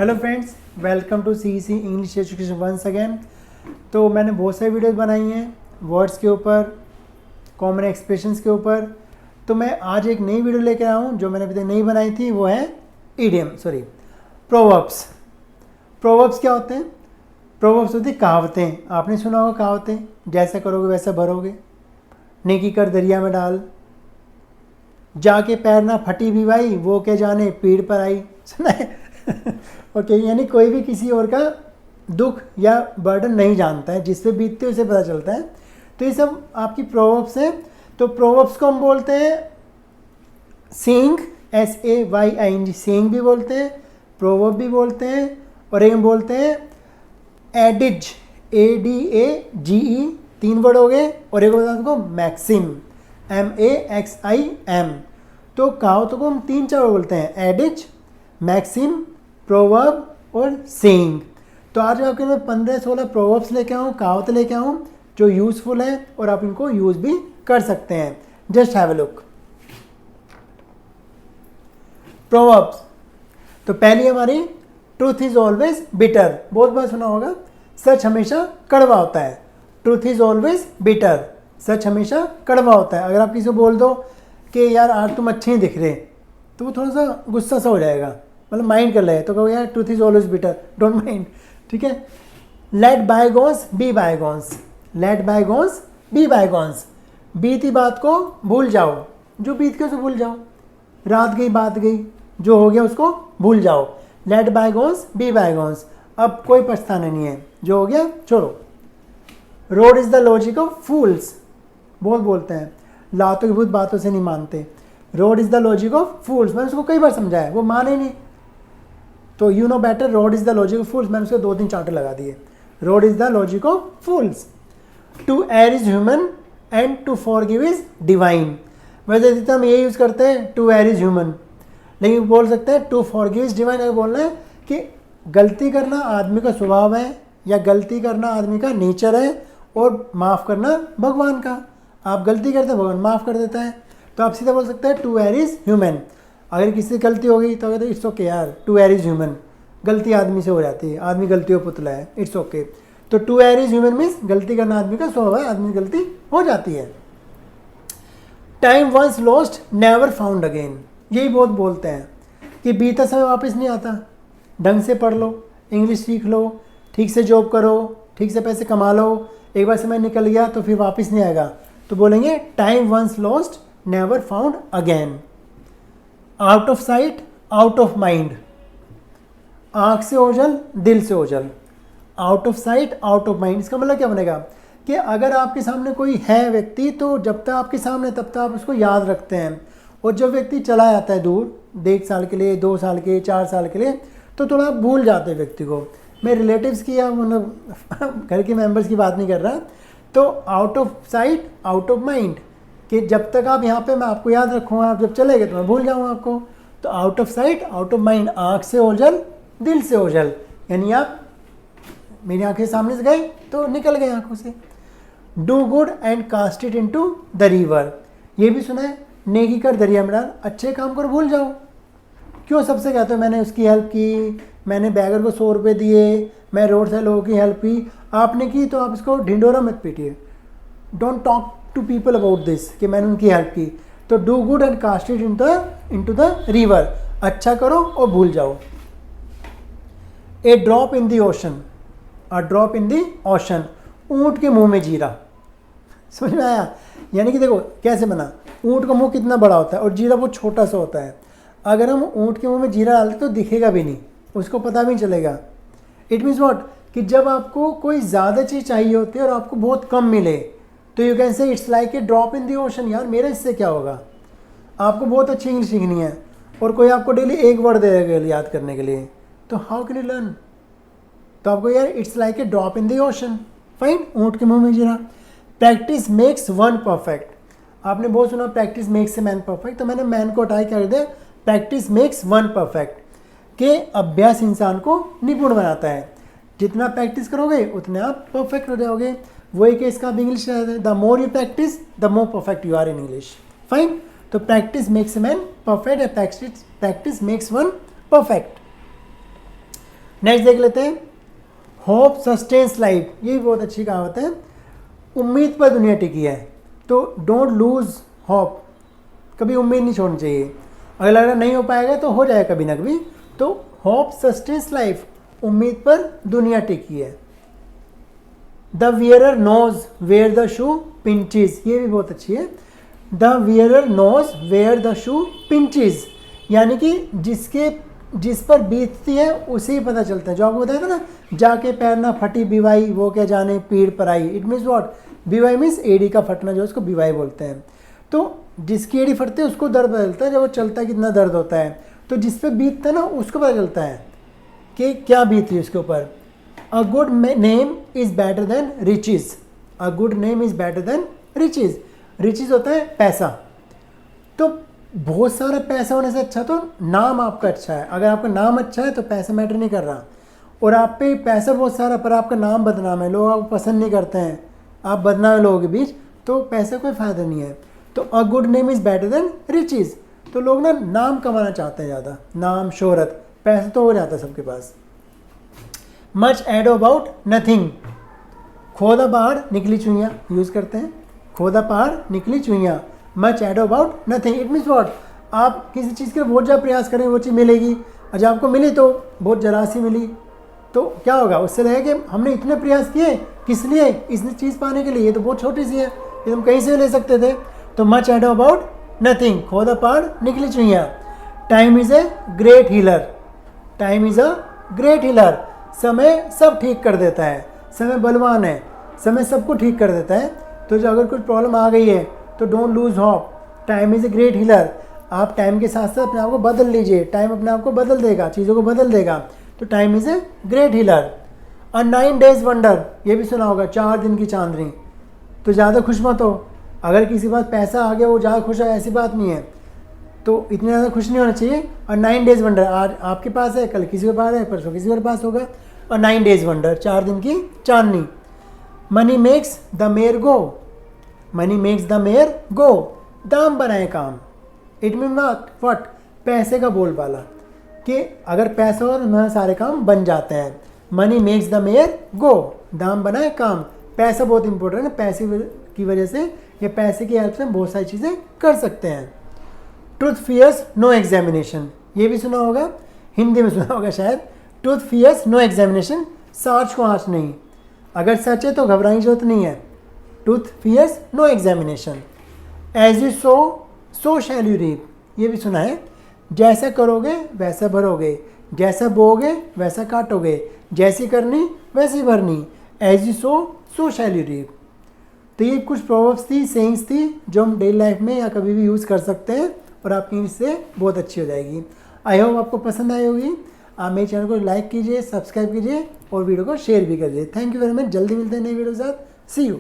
Hello friends, welcome to CEC English education once again. तो मैंने बहुत सारी वीडियोस बनाई हैं वर्ड्स के ऊपर, कॉमन एक्सप्रेशंस के ऊपर। तो मैं आज एक नई वीडियो लेकर आया हूँ जो मैंने अभी तक नहीं बनाई थी। वो है प्रोवर्ब्स। प्रोवर्ब्स क्या होते हैं? प्रोवर्ब्स होती कहावतें। आपने सुना होगा कहावतें, जैसा करोगे वैसा भरोगे, नेकी कर दरिया में डाल, जाके पैर ना फटी भी भाई, वो क्या जाने पीड़ पर आई। सुना है? ओके, यानी कोई भी किसी और का दुख या बर्डन नहीं जानता है, जिस पे बीतते उसे पता चलता है। तो ये सब आपकी प्रोवर्ब्स हैं। तो प्रोवर्ब्स को हम बोलते हैं सेइंग, SAYING, सेइंग भी बोलते हैं, प्रोवर्ब भी बोलते हैं, और एक हम बोलते हैं एडिज, ADAGE, 3 वर्ड हो गए। और एक होता है आपको मैक्सिम, MAXIM। तो कहावतों को हम 3-4 बोलते हैं, एडिज, मैक्सिम, प्रोवर्ब और सेइंग। तो आज आपके लिए 15-16 प्रोवर्ब्स लेके आऊँ, कहावतें लेके आऊँ जो यूज़फुल है और आप इनको यूज़ भी कर सकते हैं। Just have a look. Proverbs. तो पहली हमारी ट्रूथ इज ऑलवेज बिटर। बहुत बार सुना होगा, सच हमेशा कड़वा होता है। ट्रूथ इज ऑलवेज बिटर, सच हमेशा कड़वा होता है। अगर आप किसी को बोल दो कि यार आज तुम अच्छे ही दिख रहे, तो वो थोड़ा सा गुस्सा सा हो जाएगा, मतलब माइंड कर ले, तो कहो यार truth is always bitter, don't mind. ठीक है। Let bygones be bygones, let bygones be bygones. बीती बात को भूल जाओ, जो बीत के उसे भूल जाओ। रात गई बात गई, जो हो गया उसको भूल जाओ। लेट बायगॉन्स बी बायगॉन्स, अब कोई पछताना नहीं है, जो हो गया छोड़ो। Rod is the logic of fools. बहुत बोलते हैं, लातों की भूत बातों से नहीं मानते। Rod is the logic of fools, मैंने उसको कई बार समझाया, वो माने नहीं। तो you know better, rod is the logic of fools, मैंने उसको 2-3 चार्टर लगा दिए। Rod is the logic of fools. To err is human and to forgive is divine. वैसे जितना हम ये यूज़ करते हैं, टू एयर इज ह्यूमन, लेकिन बोल सकते हैं टू फॉरगिव इज डिवाइन। अगर बोलना है कि गलती करना आदमी का स्वभाव है, या गलती करना आदमी का नेचर है, और माफ़ करना भगवान का। आप गलती करते हैं, भगवान माफ़ कर देता है। तो आप सीधा बोल सकते हैं टू एयर इज ह्यूमन। अगर किसी से गलती हो गई तो अगर इट्स ओके यार, टू एयर इज ह्यूमन, गलती आदमी से हो जाती है, आदमी गलतियों पुतला है, इट्स ओके। तो to err is human means गलती करना आदमी का स्वभाव है, आदमी गलती हो जाती है। Time once lost never found again, यही बहुत बोलते हैं कि बीता समय वापस नहीं आता। ढंग से पढ़ लो, इंग्लिश सीख लो, ठीक से जॉब करो, ठीक से पैसे कमा लो, एक बार समय निकल गया तो फिर वापस नहीं आएगा। तो बोलेंगे time once lost never found again. Out of sight out of mind, आँख से ओझल दिल से ओझल। Out of sight out of mind, इसका मतलब क्या बनेगा कि अगर आपके सामने कोई है व्यक्ति, तो जब तक आपके सामने तब तक आप उसको याद रखते हैं, और जब व्यक्ति चला जाता है दूर, 1 साल के लिए, 2 साल के, 4 साल के लिए, तो थोड़ा आप भूल जाते हैं व्यक्ति को। मैं रिलेटिव्स की या मतलब घर के मेंबर्स की बात नहीं कर रहा। तो out of sight out of mind, कि जब तक आप यहाँ पे मैं आपको याद रखूँगा, आप जब चले गए तो मैं भूल जाऊँगा आपको। तो out of sight out of mind, आँख से ओझल दिल से ओझल, यानी आप मेरी आँखें सामने से गए तो निकल गए आँखों से। Do good and cast it into the river, ये भी सुना है, नेकी कर दरिया में डाल, अच्छे काम कर भूल जाओ। क्यों सबसे कहते हो मैंने उसकी हेल्प की, मैंने बैगर को 100 रुपये दिए, मैं रोड से लोगों की हेल्प की, आपने की तो आप इसको ढिंडोरा मत पीटिए। Don't talk to people about this कि मैंने उनकी हेल्प की। तो do good and cast it into the river, अच्छा करो और भूल जाओ। A drop in the ocean, a drop in the ocean, ऊँट के मुंह में जीरा। समझ में आया? यानी कि देखो कैसे बना, ऊँट का मुंह कितना बड़ा होता है और जीरा बहुत छोटा सा होता है। अगर हम ऊँट के मुंह में जीरा डालते तो दिखेगा भी नहीं, उसको पता भी नहीं चलेगा। इट मीन्स व्हाट, कि जब आपको कोई ज़्यादा चीज़ चाहिए होती है और आपको बहुत कम मिले, तो you can say it's like a drop in the ocean. यार मेरा इससे क्या होगा? आपको बहुत अच्छी इंग्लिश सीखनी है और कोई आपको डेली 1 वर्ड देगा याद करने के लिए, तो हाउ कैन यू लर्न? तो आपको यार it's like a drop in the ocean. Fine, ऊँट के मुंह में जीरा। प्रैक्टिस मेक्स वन परफेक्ट, आपने बहुत सुना practice makes a man perfect, तो मैंने मैन को हटाई कर दिया, प्रैक्टिस मेक्स वन परफेक्ट, के अभ्यास इंसान को निपुण बनाता है। जितना प्रैक्टिस करोगे उतने आप परफेक्ट हो जाओगे। वही केस का इंग्लिश है, the more you practice the more perfect you are in English. Fine, तो practice makes a man perfect, practice makes one perfect. Next देख लेते हैं, होप सस्टेन्स लाइफ, ये भी बहुत अच्छी कहावत है। उम्मीद पर दुनिया टिकी है, तो डोंट लूज होप, कभी उम्मीद नहीं छोड़नी चाहिए। अगर लग रहा नहीं हो पाएगा तो हो जाएगा कभी ना कभी, तो होप सस्टेन्स लाइफ, उम्मीद पर दुनिया टिकी है। The wearer knows where the shoe pinches, ये भी बहुत अच्छी है। The wearer knows where the shoe pinches, यानी कि जिस पर बीतती है उसे ही पता चलता है। जो आपको बताया था ना, जाके पैर ना फटी बिवाई वो क्या जाने पीड़ पर आई, इट मीन्स व्हाट, बिवाई मीन्स एड़ी का फटना, जो उसको बिवाई बोलते हैं। तो जिसकी एड़ी फटती है उसको दर्द पता चलता है, जब वो चलता है कितना दर्द होता है। तो जिस पे बीतता है ना उसको पता चलता है कि क्या बीत रही उसके ऊपर। A good name is better than riches, a good name is better than riches. Riches होता है पैसा, तो बहुत सारा पैसा होने से अच्छा तो नाम आपका अच्छा है। अगर आपका नाम अच्छा है तो पैसा मैटर नहीं कर रहा, और आप पे पैसा बहुत सारा पर आपका नाम बदनाम है, लोग आपको पसंद नहीं करते हैं, आप बदनाम है लोगों के बीच, तो पैसे कोई फ़ायदा नहीं है। तो a good name is better than riches, तो लोग ना नाम कमाना चाहते हैं ज़्यादा, नाम शोहरत, पैसा तो हो जाता है सबके पास। मच एडो अबाउट नथिंग, खोदा पहाड़ निकली चुइयाँ यूज़ करते हैं, खोदा पहाड़ निकली चुइयाँ। Much ado about nothing, it means what, आप किसी चीज़ के लिए बहुत ज़्यादा प्रयास करें वो चीज़ मिलेगी, और जब आपको मिली तो बहुत जरा सी मिली, तो क्या होगा, उससे लगेगा कि हमने इतने प्रयास किए किस लिए, इस चीज़ पाने के लिए, ये तो बहुत छोटी सी है, ये हम कहीं से ले सकते थे। तो मच एडो अबाउट नथिंग, खोदा पहाड़ निकली चुइयाँ। Time is a great healer, time is a great healer, समय सब ठीक कर देता है, समय बलवान है, समय सबको ठीक कर देता है। तो जो अगर कुछ प्रॉब्लम आ गई है तो don't lose hope, time is a great healer. आप टाइम के साथ साथ अपने आप को बदल लीजिए, टाइम अपने आप को बदल देगा, चीज़ों को बदल देगा। तो time is a great healer. A 9 days wonder, ये भी सुना होगा, 4 दिन की चांदनी। तो ज़्यादा खुश मत हो, अगर किसी के पास पैसा आ गया वो ज़्यादा खुश है ऐसी बात नहीं है, तो इतने ज़्यादा खुश नहीं होना चाहिए। और 9 days वंडर, आज आपके पास है, कल किसी के पास है, परसों किसी के पास होगा। और 9 days वंडर, 4 दिन की चांदनी। Money makes the mare go, money makes the mare go, दाम बनाए काम। इट मीन व्हाट, पैसे का बोलबाला, कि अगर पैसा हो तो हमारे सारे काम बन जाते हैं। Money makes the mare go, दाम बनाए काम। पैसा बहुत इंपॉर्टेंट है, पैसे की वजह से या पैसे की हेल्प से हम बहुत सारी चीज़ें कर सकते हैं। ट्रूथ फियर्स नो एग्जामिनेशन, ये भी सुना होगा, हिंदी में सुना होगा शायद। ट्रूथ फियर्स नो एग्जामिनेशन, सच को आँच नहीं, अगर सच है तो घबराने की जरूरत नहीं है। Truth fears no examination. As you sow shall you reap, ये भी सुना है, जैसा करोगे वैसा भरोगे, जैसा बोओगे वैसा काटोगे, जैसी करनी वैसी भरनी। As you sow shall you reap. तो ये कुछ प्रोवर्ब्स थी, सेइंग्स थी, जो हम डेली लाइफ में या कभी भी यूज़ कर सकते हैं और आपकी इंग्लिश से बहुत अच्छी हो जाएगी। आई होप आपको पसंद आई होगी। आप मेरे चैनल को लाइक कीजिए, सब्सक्राइब कीजिए और वीडियो को शेयर भी करिए। थैंक यू वेरी मच, जल्दी मिलते हैं नई वीडियो के साथ। सी यू।